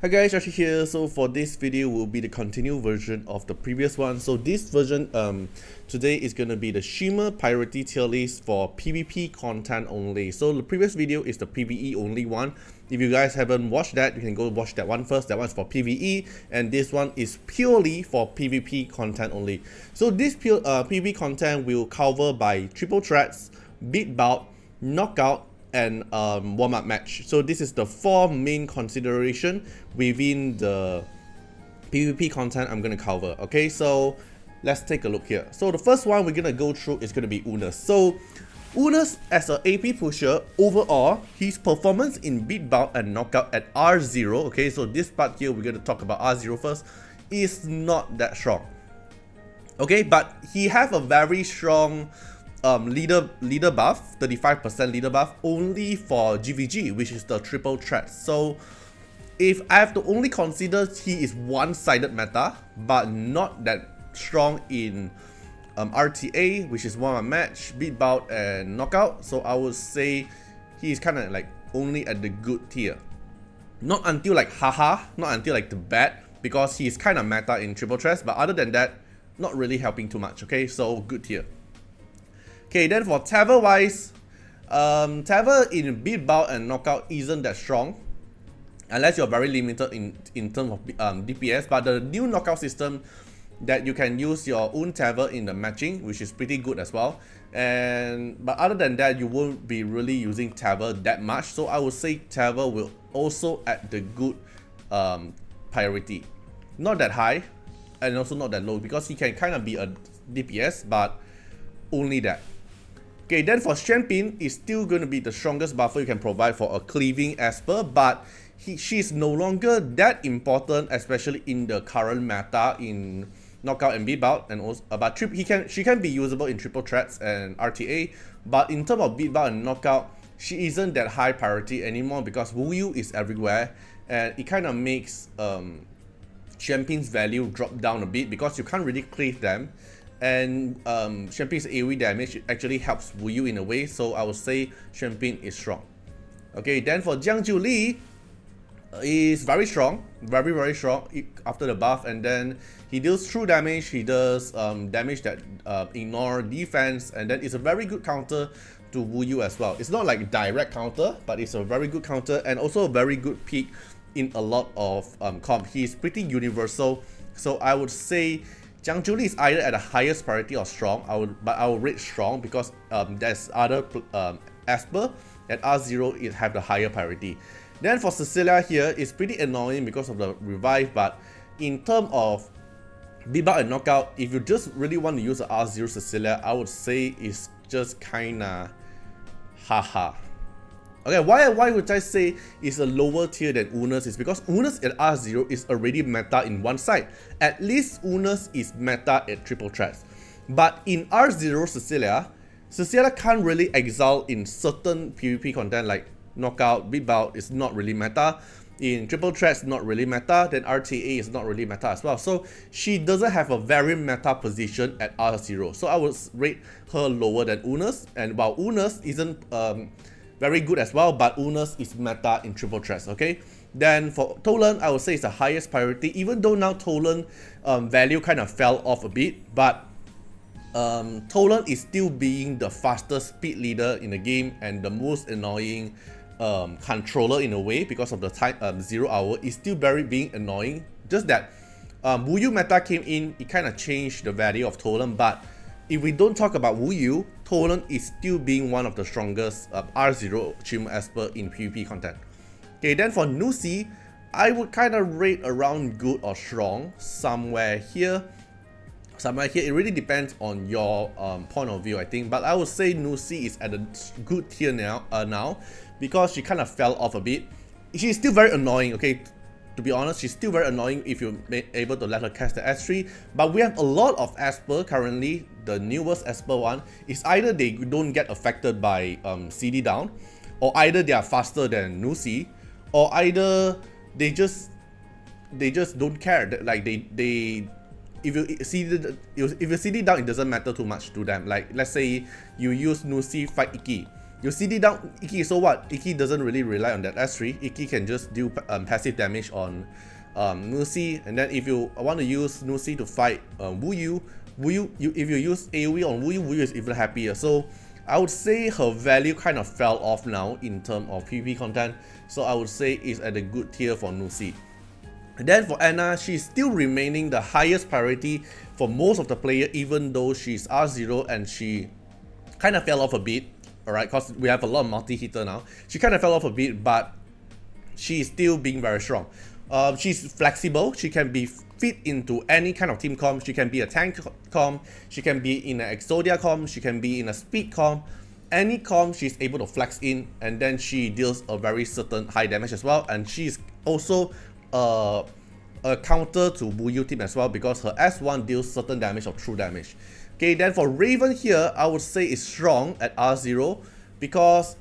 Hi guys, Artiar here. So for this video will be the continued version of the previous one. So this version today is going to be the Shimmer priority tier list for PvP content only. So the previous video is the PvE only one. If you guys haven't watched that, you can go watch that one first. That one's for PvE, and this one is purely for PvP content only. So this pure PvP content will cover by triple threats, beat bout, knockout, and warm-up match. So this is the four main consideration within the PvP content I'm gonna cover. Okay, so let's take a look here. So the first one we're gonna go through is gonna be Unas. So Unas as an AP pusher, overall, his performance in beat bout and knockout at R0, okay, so this part here we're gonna talk about R0 first, is not that strong. Okay, but he have a very strong leader buff, 35% leader buff, only for GVG, which is the triple threat. So if I have to only consider he is one-sided meta, but not that strong in RTA, which is one match, beat bout, and knockout, so I would say he's kind of like only at the good tier. Not until like haha, not until like the bad, because he's kind of meta in triple threats, but other than that, not really helping too much. Okay, so good tier. Okay, then for Taver wise, Taver in beat bout and knockout isn't that strong, unless you're very limited in terms of DPS. But the new knockout system that you can use your own Taver in the matching, which is pretty good as well. But other than that, you won't be really using Taver that much. So I would say Taver will also at the good priority, not that high, and also not that low, because he can kind of be a DPS, but only that. Okay, then for Champion, is still going to be the strongest buffer you can provide for a cleaving Esper, but she's no longer that important, especially in the current meta in knockout and beat bout, and also but she can be usable in triple threats and RTA, but in terms of beat bout and knockout, she isn't that high priority anymore because Wu Yu is everywhere, and it kind of makes Champion's value drop down a bit because you can't really cleave them. And Champion's AoE damage actually helps Wu Yu in a way, so I would say Champion is strong. Okay, then for Jiangju Li, is very strong, very strong after the buff, and then he deals true damage, he does damage that ignore defense, and then it's a very good counter to Wu Yu as well. It's not like direct counter, but it's a very good counter and also a very good pick in a lot of comp. He's pretty universal, so I would say Jiangju Li is either at the highest priority or strong. I would rate strong because there's other Esper at R0 it have the higher priority. Then for Cecilia here, it's pretty annoying because of the revive, but in terms of beat bout and knockout, if you just really want to use the R0 Cecilia, I would say it's just kinda haha. Okay, why would I say it's a lower tier than Unas is because Unas at R0 is already meta in one side. At least Unas is meta at triple threats. But in R0 Cecilia can't really excel in certain PvP content like knockout, beat bout is not really meta. In triple threats, not really meta. Then RTA is not really meta as well. So she doesn't have a very meta position at R0. So I would rate her lower than Unas. And while Unas isn't very good as well, but Unas is meta in triple threats. Okay, then for Tolan, I would say it's the highest priority, even though now Tolan value kind of fell off a bit, but Tolan is still being the fastest speed leader in the game and the most annoying controller in a way because of the time 0 hour is still being annoying. Just that Wu Yu meta came in, it kind of changed the value of Tolan, but if we don't talk about Wu Yu, Tolan is still being one of the strongest R0 Shimmer Esper in PvP content. Okay, then for Nusi, I would kind of rate around good or strong, somewhere here. It really depends on your point of view, I think, but I would say Nusi is at a good tier now because she kind of fell off a bit. She's still very annoying, okay? To be honest, she's still very annoying if you're able to let her cast the S3, but we have a lot of Esper currently. The newest Esper one is either they don't get affected by CD down, or either they are faster than Nusi, or either they just don't care. Like if you CD down, it doesn't matter too much to them. Like let's say you use Nusi fight Iki, You CD down Iki, so what? Iki doesn't really rely on that S3. Iki can just do passive damage on Nusi, and then if you want to use Nusi to fight Wuyu, if you use AoE on Wuyu, Wuyu is even happier. So I would say her value kind of fell off now in terms of PvP content. So I would say it's at a good tier for Nusi. And then for Anna, she's still remaining the highest priority for most of the player, even though she's R0 and she kind of fell off a bit. Alright, because we have a lot of multi-hitter now. She kind of fell off a bit, but she's still being very strong. She's flexible. She can be fit into any kind of team comp. She can be a tank comp. She can be in an Exodia comp. She can be in a speed comp. Any comp she's able to flex in, and then she deals a very certain high damage as well. And she's also a counter to Wuyu team as well, because her S1 deals certain damage of true damage. Okay, then for Raven here, I would say it's strong at R0, because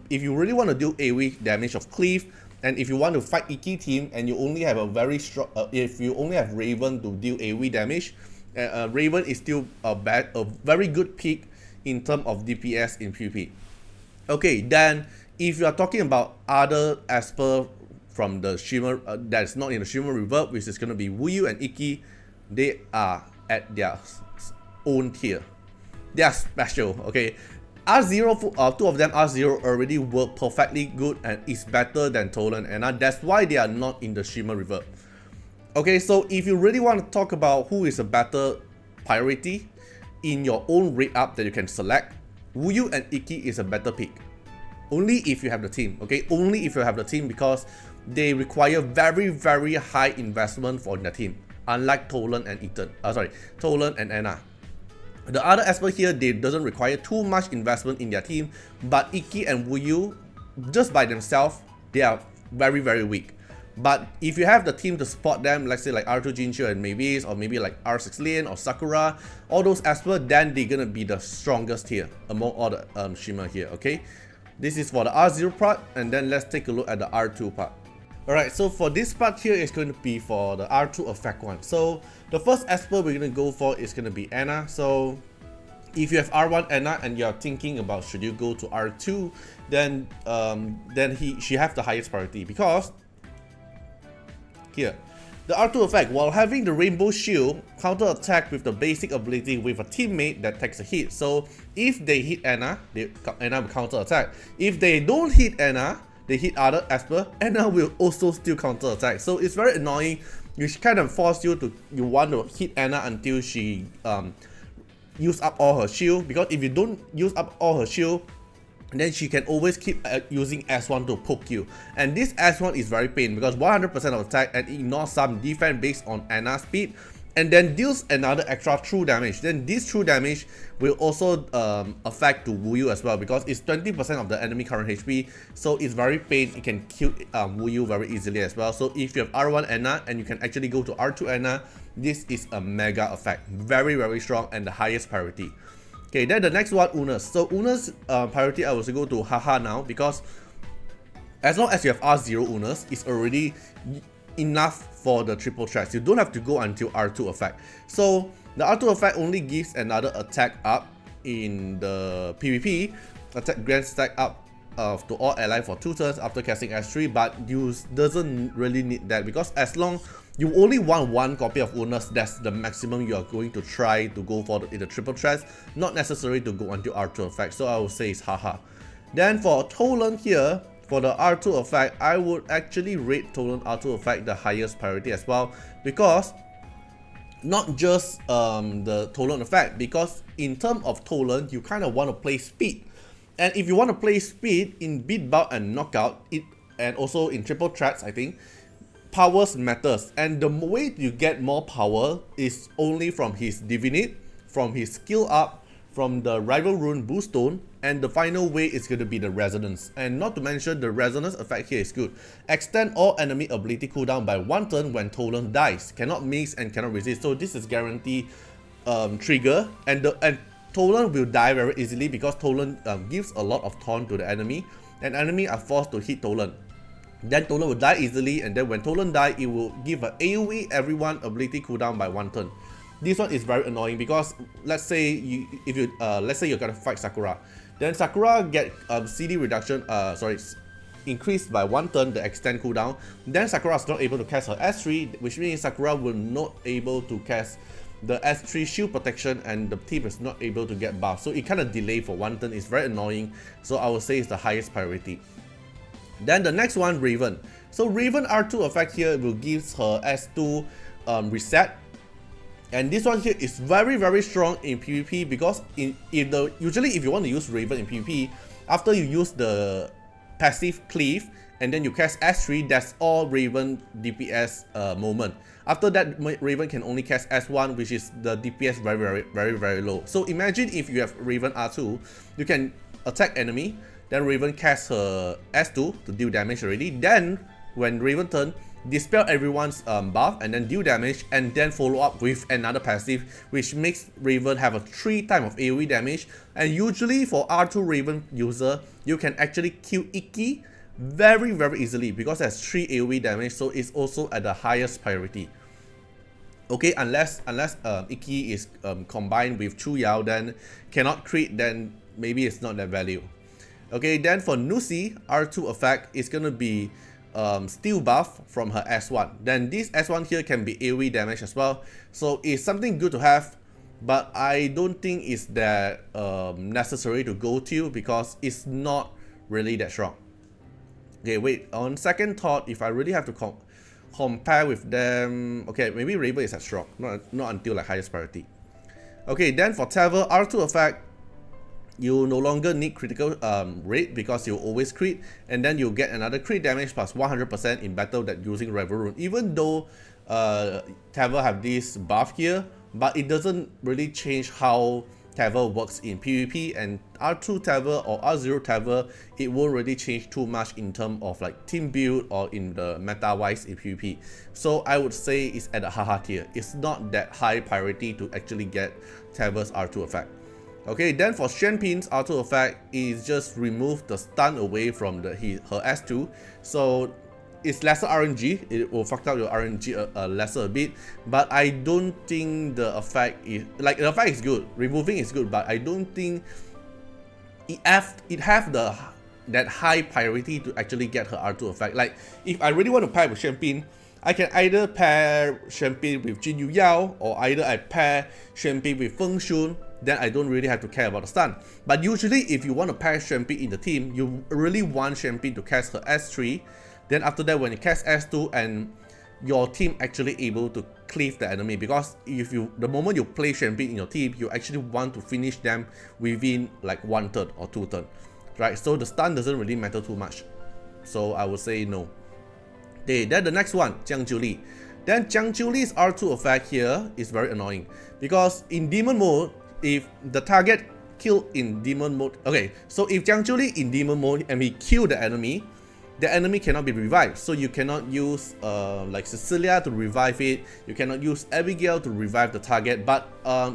if you really want to do AoE damage of Cleave, and if you want to fight Iki team and you only have a very strong, if you only have Raven to deal AoE damage, Raven is still a very good pick in terms of DPS in PvP. Okay, then if you are talking about other Esper from the Shimmer that's not in the Shimmer Reverb, which is going to be Wuyu and Iki, they are at their own tier. They are special, okay? R0, two of them R0 already work perfectly good and is better than Tolan and Anna. That's why they are not in the Shimmer Reverb. Okay, so if you really want to talk about who is a better priority in your own rate up that you can select, Wuyu and Iki is a better pick. Only if you have the team, okay? Only if you have the team, because they require very, very high investment for their team, unlike Tolan and Tolan and Anna. The other Esper here, they doesn't require too much investment in their team, but Iki and Wuyu, just by themselves, they are very, very weak. But if you have the team to support them, let's say like R2 Jinchu and Mavis, or maybe like R6 Lin or Sakura, all those Esper, then they're gonna be the strongest here among all the Shimmer here, okay? This is for the R0 part, and then let's take a look at the R2 part. Alright, so for this part here, it's going to be for the R2 effect one. So the first Esper we're going to go for is going to be Anna. So if you have R1 Anna and you're thinking about should you go to R2, then she have the highest priority, because here, the R2 effect, while having the Rainbow Shield, counter attack with the basic ability with a teammate that takes a hit. So if they hit Anna, Anna will counter attack. If they don't hit Anna, they hit other Esper, Anna will also still counter attack. So it's very annoying. You kind of force you want to hit Anna until she use up all her shield, because if you don't use up all her shield, then she can always keep using S1 to poke you. And this S1 is very pain, because 100% of attack and ignore some defense based on Anna's speed, and then deals another extra true damage. Then this true damage will also affect to Wuyu as well, because it's 20% of the enemy current HP, so it's very pain. It can kill Wuyu very easily as well. So if you have R1 Anna and you can actually go to R2 Anna, this is a mega effect, very, very strong and the highest priority. Okay, then the next one, Unas. So Unas priority, I will go to Haha now, because as long as you have R0 Unas, it's already enough for the triple threats. You don't have to go until R2 effect. So the R2 effect only gives another attack up in the PvP, attack grand stack up to all allies for 2 turns after casting S3, but you doesn't really need that, because as long you only want one copy of Unas, that's the maximum you are going to try to go for in the triple threats, not necessary to go until R2 effect. So I would say it's Haha. Then for Tolan here, for the R2 effect, I would actually rate Tolan R2 effect the highest priority as well, because not just the Tolan effect, because in terms of Tolan, you kind of want to play speed. And if you want to play speed in beat bout and knockout, and also in triple threats, I think, powers matters. And the way you get more power is only from his Divinate, from his skill up, from the rival rune boost stone, and the final way is going to be the resonance. And not to mention, the resonance effect here is good. Extend all enemy ability cooldown by 1 turn when Tolan dies. Cannot miss and cannot resist. So this is guaranteed trigger, and Tolan will die very easily, because Tolan gives a lot of taunt to the enemy, and enemy are forced to hit Tolan. Then Tolan will die easily, and then when Tolan die, it will give an AoE everyone ability cooldown by 1 turn. This one is very annoying, because let's say you're gonna fight Sakura, Then Sakura get CD reduction, increased by 1 turn the extend cooldown. Then Sakura is not able to cast her S3, which means Sakura will not able to cast the S3 shield protection and the team is not able to get buff. So it kind of delay for 1 turn. It's very annoying. So I would say it's the highest priority. Then the next one, Raven. So Raven R2 effect here will give her S2 reset. And this one here is very strong in PvP because usually if you want to use Raven in PvP, after you use the passive cleave and then you cast S3, that's all Raven DPS moment. After that, Raven can only cast S1, which is the DPS very low. So imagine if you have Raven R2, you can attack enemy, then Raven casts her S2 to deal damage already. Then when Raven turn, dispel everyone's buff and then deal damage, and then follow up with another passive, which makes Raven have a 3 times of AoE damage. And usually for R2 Raven user, you can actually kill Iki very easily because it has 3 AoE damage, so it's also at the highest priority. Okay, unless Iki is combined with Chu Yao, then cannot crit, then maybe it's not that value. Okay, then for Nusi, R2 effect is gonna be steel buff from her S1. Then this S1 here can be AoE damage as well, so it's something good to have, but I don't think it's that necessary to go to because it's not really that strong. Okay, wait, on second thought, if I really have to compare with them, okay, maybe Reverb is as strong, not until like highest priority. Okay, then for Taver, R2 effect, you no longer need critical rate because you always crit, and then you get another crit damage plus 100% in battle that using Reverb rune. Even though Taver have this buff here, but it doesn't really change how Taver works in PvP, and R2 Taver or R0 Taver, it won't really change too much in terms of like team build or in the meta wise in PvP. So I would say it's at a haha tier. It's not that high priority to actually get Taver's R2 effect. Okay, then for Shenpin's R2 effect is just remove the stun away from her S2, so it's lesser RNG. It will fuck up your RNG lesser a bit, but I don't think the effect is like, the effect is good, removing is good, but I don't think it have that high priority to actually get her R2 effect. Like if I really want to pair with Shenpin, I can either pair Shenpin with Jin Yu Yao, or either I pair Shenpin with Feng Shun, then I don't really have to care about the stun. But usually if you want to pair Shenpin in the team, you really want Shenpin to cast her S3, then after that when you cast S2 and your team actually able to cleave the enemy, because if the moment you play Shenpin in your team, you actually want to finish them within like 1 turn or 2 turn, right? So the stun doesn't really matter too much, so I would say no. Okay, then the next one, Jiang Jiuli. Then Jiang Jiuli's R2 effect here is very annoying because in demon mode, if the target killed in demon mode, okay, so if Jiang Jiuli in demon mode and he kill the enemy cannot be revived. So you cannot use like Cecilia to revive it, you cannot use Abigail to revive the target, but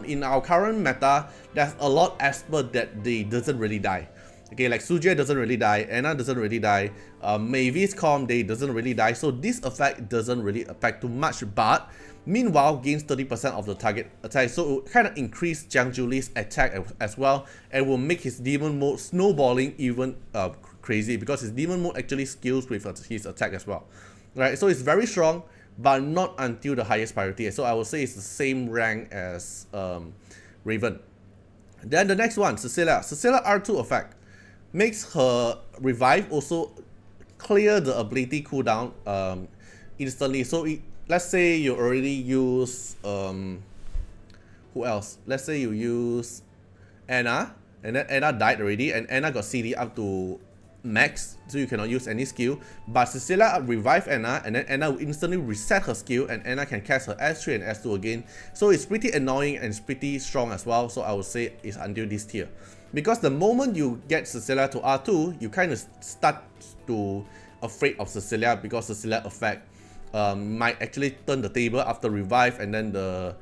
in our current meta, there's a lot of expert that they doesn't really die. Okay, like Sujie doesn't really die, Anna doesn't really die, Mavis Com, they doesn't really die, so this effect doesn't really affect too much, but meanwhile gains 30% of the target attack, so it will kind of increase Jiang Jiuli's attack as well, and will make his demon mode snowballing even crazy, because his demon mode actually scales with his attack as well, right? So it's very strong, but not until the highest priority, so I would say it's the same rank as Raven. Then the next one, Cecilia R2 effect makes her revive also clear the ability cooldown instantly. So let's say you already use who else? Let's say you use Anna, and then Anna died already, and Anna got CD up to max, so you cannot use any skill. But Cecilia revive Anna, and then Anna will instantly reset her skill, and Anna can cast her S3 and S2 again. So it's pretty annoying and it's pretty strong as well. So I would say it's until this tier. Because the moment you get Cecilia to R2, you kind of start to afraid of Cecilia, because Cecilia effect might actually turn the table after revive, and then the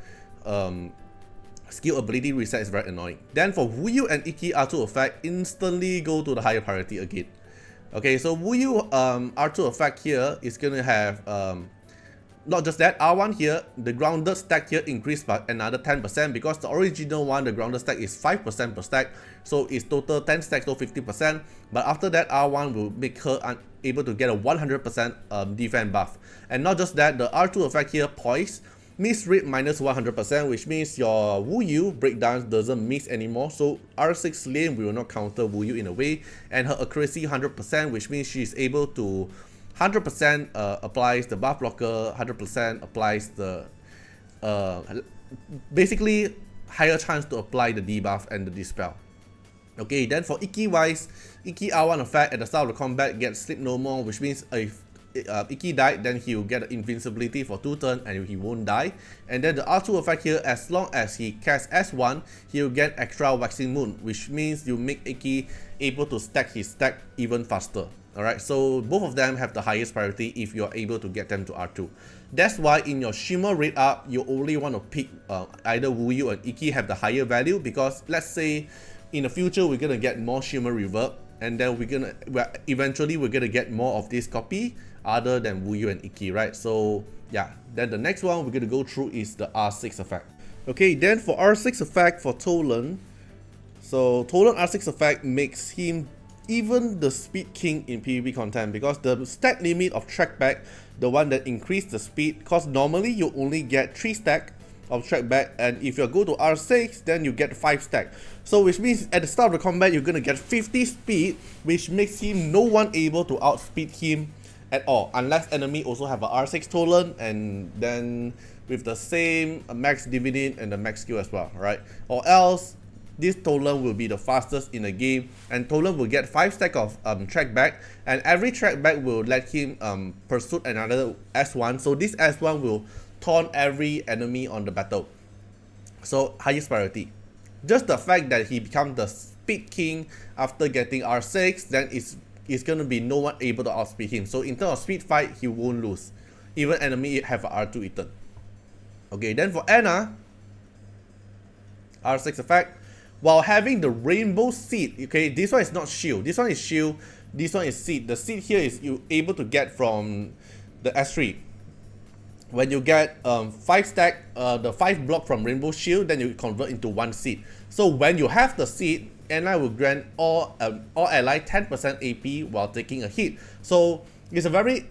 skill ability reset is very annoying. Then for Wu Yu and Iki R2 effect, instantly go to the higher priority again. Okay, so Wu Yu R2 effect here is gonna have not just that, R1 here, the grounded stack here increased by another 10% because the original one, the grounded stack is 5% per stack, so it's total 10 stacks, so 50%. But after that, R1 will make her able to get a 100% defense buff. And not just that, the R2 effect here, Poise, misread minus 100%, which means your Wu Yu breakdown doesn't miss anymore. So R6 lane will not counter Wu Yu in a way, and her accuracy 100%, which means she's able to 100% applies the buff blocker, 100% applies the basically higher chance to apply the debuff and the dispel. Okay, then for Iki wise, Iki R1 effect at the start of the combat gets sleep no more, which means if Iki died, then he will get invincibility for 2 turns and he won't die. And then the R2 effect here, as long as he casts S1, he will get extra waxing moon, which means you make Iki able to stack his stack even faster. Alright, so both of them have the highest priority if you are able to get them to R2. That's why in your Shimmer rate up, you only want to pick either Wu Yu and Iki have the higher value, because let's say in the future we're gonna get more Shimmer Reverb, and then eventually we're gonna get more of this copy other than Wu Yu and Iki, right? So yeah, then the next one we're gonna go through is the R6 effect. Okay, then for R6 effect for Tolan, so Tolan R6 effect makes him even the speed king in PvP content, because the stack limit of trackback, the one that increased the speed, because normally you only get 3 stack of trackback, and if you go to R6 then you get 5 stack. So which means at the start of the combat you're gonna get 50 speed, which makes him no one able to outspeed him at all, unless enemy also have a R6 Tolan, and then with the same max dividend and the max skill as well, right? Or else this Tolan will be the fastest in the game, and Tolan will get 5 stack of trackback, and every trackback will let him pursue another S1, so this S1 will taunt every enemy on the battle. So highest priority. Just the fact that he becomes the speed king after getting R6, then it's gonna be no one able to outspeed him. So in terms of speed fight, he won't lose, even enemy have a R2 eaten. Okay, then for Anna, R6 effect, while having the rainbow seed, okay, this one is not shield, this one is shield, this one is seed. The seed here is you able to get from the S3. When you get 5 stack, the 5 block from rainbow shield, then you convert into 1 seed. So when you have the seed, Anna will grant all ally 10% AP while taking a hit. So it's a very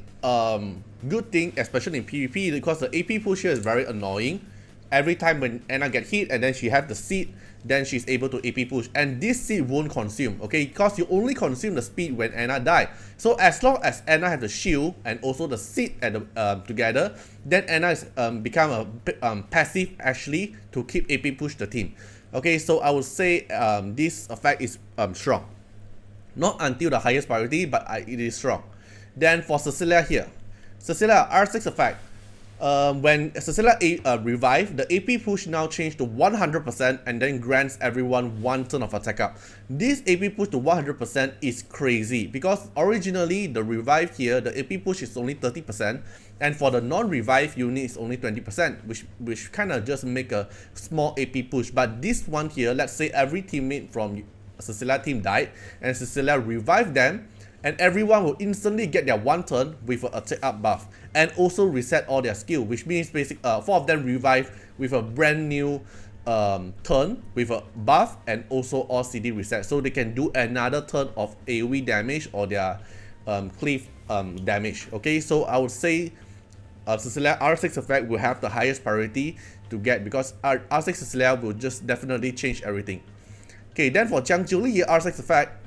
good thing, especially in PvP, because the AP push here is very annoying. Every time when Anna get hit and then she have the seed, then she's able to AP push, and this seed won't consume, okay, because you only consume the speed when Anna die. So as long as Anna have the shield and also the seed at the together, then Anna is become a passive actually to keep AP push the team. Okay, so I would say this effect is strong, not until the highest priority, but it is strong. Then for Cecilia here, Cecilia R6 effect. When Cecilia revive, the AP push now changed to 100% and then grants everyone 1 turn of attack up. This AP push to 100% is crazy, because originally the revive here, the AP push is only 30%, and for the non-revive unit is only 20%, which kind of just make a small AP push. But this one here, let's say every teammate from Cecilia team died and Cecilia revived them, and everyone will instantly get their 1 turn with an attack up buff, and also reset all their skill, which means 4 of them revive with a brand new turn with a buff, and also all CD reset, so they can do another turn of AoE damage or their cleave damage. Okay, so I would say Cecilia R6 effect will have the highest priority to get, because R6 Cecilia will just definitely change everything. Okay, then for Jiang Jiuli R6 effect,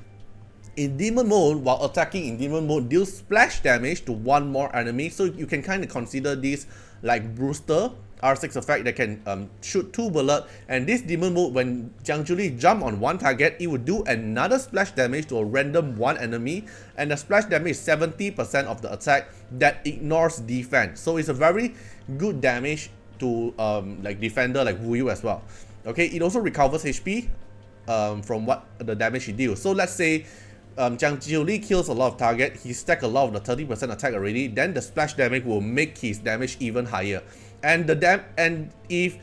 in demon mode, while attacking in demon mode, deals splash damage to 1 more enemy. So you can kind of consider this like Brewster R6 effect that can shoot 2 bullets. And this demon mode, when Jiang Jiuli jump on 1 target, it will do another splash damage to a random 1 enemy, and the splash damage is 70% of the attack that ignores defense. So it's a very good damage to like defender like Wu Yu as well. Okay, it also recovers HP from what the damage he deals. So let's say Jiang Jiuli kills a lot of target, he stack a lot of the 30% attack already, then the splash damage will make his damage even higher. And if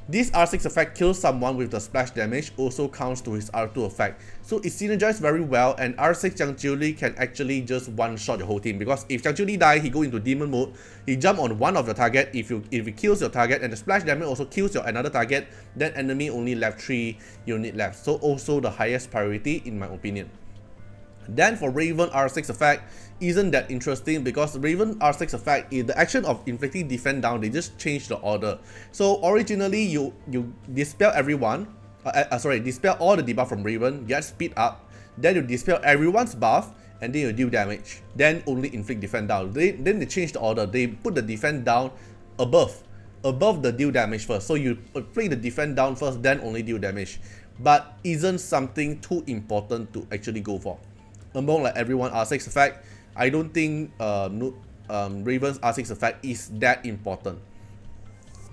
This R6 effect kills someone with the splash damage, also counts to his R2 effect. So it synergizes very well, and R6 Zhang Jiuli can actually just one-shot your whole team, because if Zhang Jiuli die, he go into demon mode, he jump on one of the target, if he kills your target, and the splash damage also kills your another target, then enemy only left 3 unit left. So also the highest priority in my opinion. Then for Raven R6 effect isn't that interesting, because Raven R6 effect is the action of inflicting defense down. They just change the order. So originally you dispel everyone, dispel all the debuff from Raven, get speed up, then you dispel everyone's buff, and then you deal damage, then only inflict defense down. Then they change the order. They put the defense down above the deal damage first. So you play the defense down first, then only deal damage. But isn't something too important to actually go for. Among like everyone R6 effect, I don't think Raven's R6 effect is that important.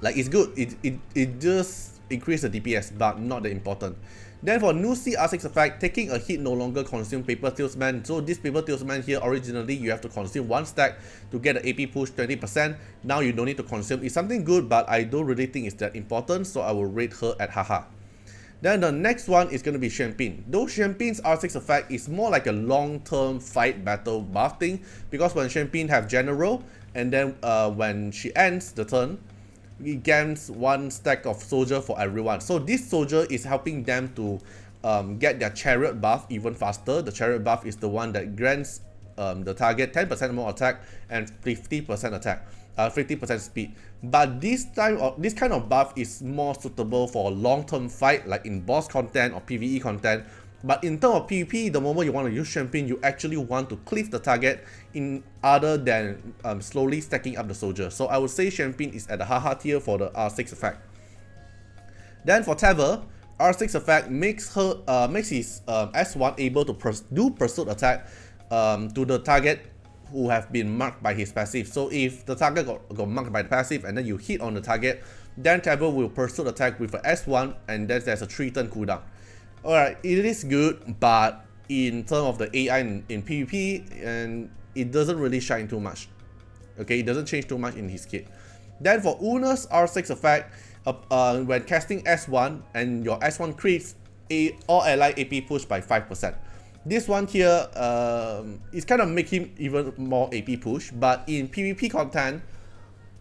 Like, it's good, it just increases the DPS, but not that important. Then for Nusi R6 effect, taking a hit no longer consume Paper Talisman. So this Paper Talisman here, originally you have to consume 1 stack to get the AP push 20%. Now you don't need to consume. It's something good, but I don't really think it's that important, so I will rate her at haha. Then the next one is going to be Champagne. Though Champagne's R6 effect is more like a long-term fight battle buff thing, because when Champagne have General, and then when she ends the turn, it gains 1 stack of soldier for everyone. So this soldier is helping them to get their chariot buff even faster. The chariot buff is the one that grants the target 10% more attack and 50% attack. 50% speed, but this kind of buff is more suitable for long-term fight, like in boss content or PvE content. But in terms of PvP, the moment you want to use Champagne, you actually want to cleave the target in other than slowly stacking up the soldier. So I would say Champagne is at the haha tier for the R6 effect. Then for Tether, R6 effect makes his S1 able to do pursuit attack to the target who have been marked by his passive. So if the target got marked by the passive and then you hit on the target, then Tether will pursue attack with a S1, and then there's a 3-turn cooldown. Alright, it is good, but in terms of the AI in PvP, and it doesn't really shine too much. Okay, it doesn't change too much in his kit. Then for Una's R6 effect, when casting S1 and your S1 crits, all ally AP push by 5%. This one here is kind of make him even more AP push, but in PvP content,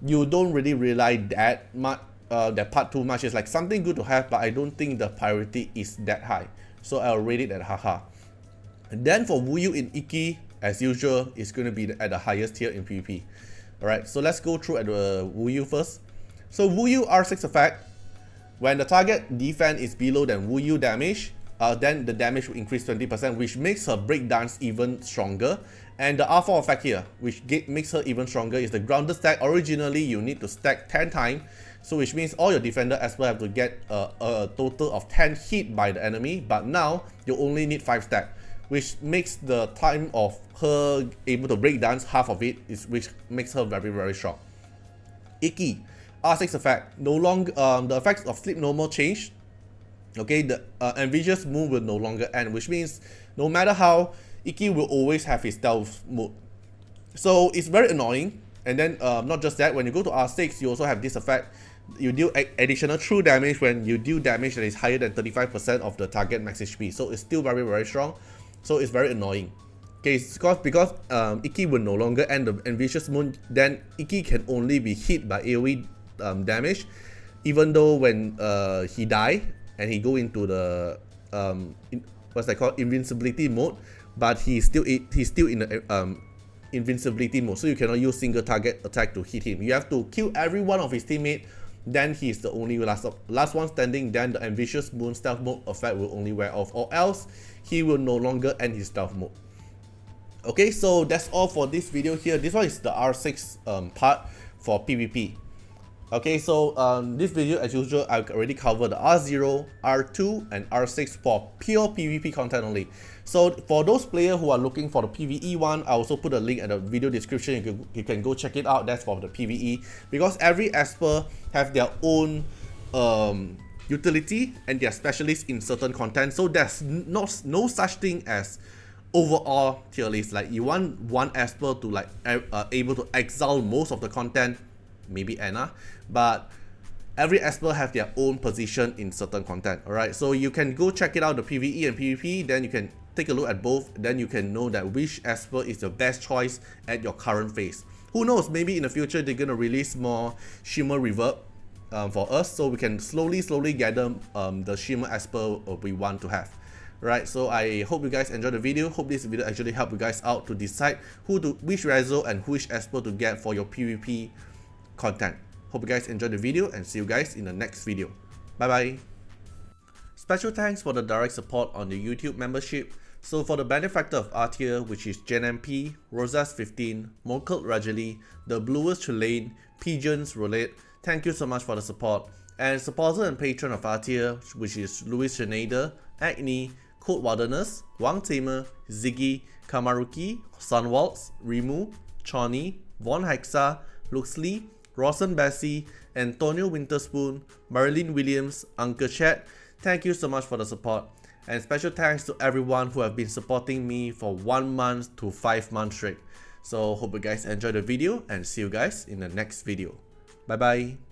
you don't really rely that much, that part too much. It's like something good to have, but I don't think the priority is that high. So I'll rate it at haha. And then for Wuyu in Iki, as usual, it's going to be at the highest tier in PvP. Alright, so let's go through at the Wuyu first. So Wuyu R6 effect, when the target defense is below than Wuyu damage, then the damage will increase 20%, which makes her breakdance even stronger. And the R4 effect here, which makes her even stronger, is the grounded stack. Originally, you need to stack 10 times, so which means all your defender as well have to get a total of 10 hit by the enemy, but now you only need 5 stack, which makes the time of her able to breakdance half of it, which makes her very, very strong. Iki, R6 effect, no longer the effects of sleep no more change. Okay, the ambitious moon will no longer end, which means no matter how, Iki will always have his stealth mode. So it's very annoying. And then not just that, when you go to R6, you also have this effect. You deal additional true damage when you deal damage that is higher than 35% of the target max HP. So it's still very, very strong. So it's very annoying. Okay, because Iki will no longer end the ambitious moon, then Iki can only be hit by AoE damage, even though when he die and he go into the what's that called, invincibility mode, but he's still in the invincibility mode, so you cannot use single target attack to hit him. You have to kill every one of his teammates, then he's the only last one standing. Then the ambitious moon stealth mode effect will only wear off, or else he will no longer end his stealth mode. Okay, so that's all for this video here. This one is the R6 part for PvP. Okay, so this video, as usual, I've already covered the R0, R2, and R6 for pure PvP content only. So for those players who are looking for the PvE one, I also put a link at the video description. You can go check it out. That's for the PvE, because every Esper have their own utility and they're specialists in certain content. So there's no such thing as overall tier list. Like, you want one Esper to like able to exile most of the content, maybe Anna, but every Esper have their own position in certain content. Alright, so you can go check it out, the PvE and PvP, then you can take a look at both, then you can know that which Esper is the best choice at your current phase. Who knows, maybe in the future they're gonna release more Shimmer Reverb for us, so we can slowly gather the Shimmer Esper we want to have. Right, so I hope you guys enjoyed the video. Hope this video actually helped you guys out to decide which Reso and which Esper to get for your PvP content. Hope you guys enjoyed the video and see you guys in the next video. Bye bye. Special thanks for the direct support on the YouTube membership. So for the benefactor of Artiar, which is JenMP, Rosas15, Mokelt Rajali, The Bluest Chulane, Pigeons Roulette, thank you so much for the support. And supporter and patron of Artiar, which is Louis Schneider, Agni, Code Wilderness, Wang Tamer, Ziggy, Kamaruki, Sunwaltz, Rimu, Choni, Von Hexa, Luxley, Rawson Bessie, Antonio Winterspoon, Marilyn Williams, Uncle Chat, thank you so much for the support. And special thanks to everyone who have been supporting me for 1 month to 5 months straight. So hope you guys enjoyed the video and see you guys in the next video. Bye bye.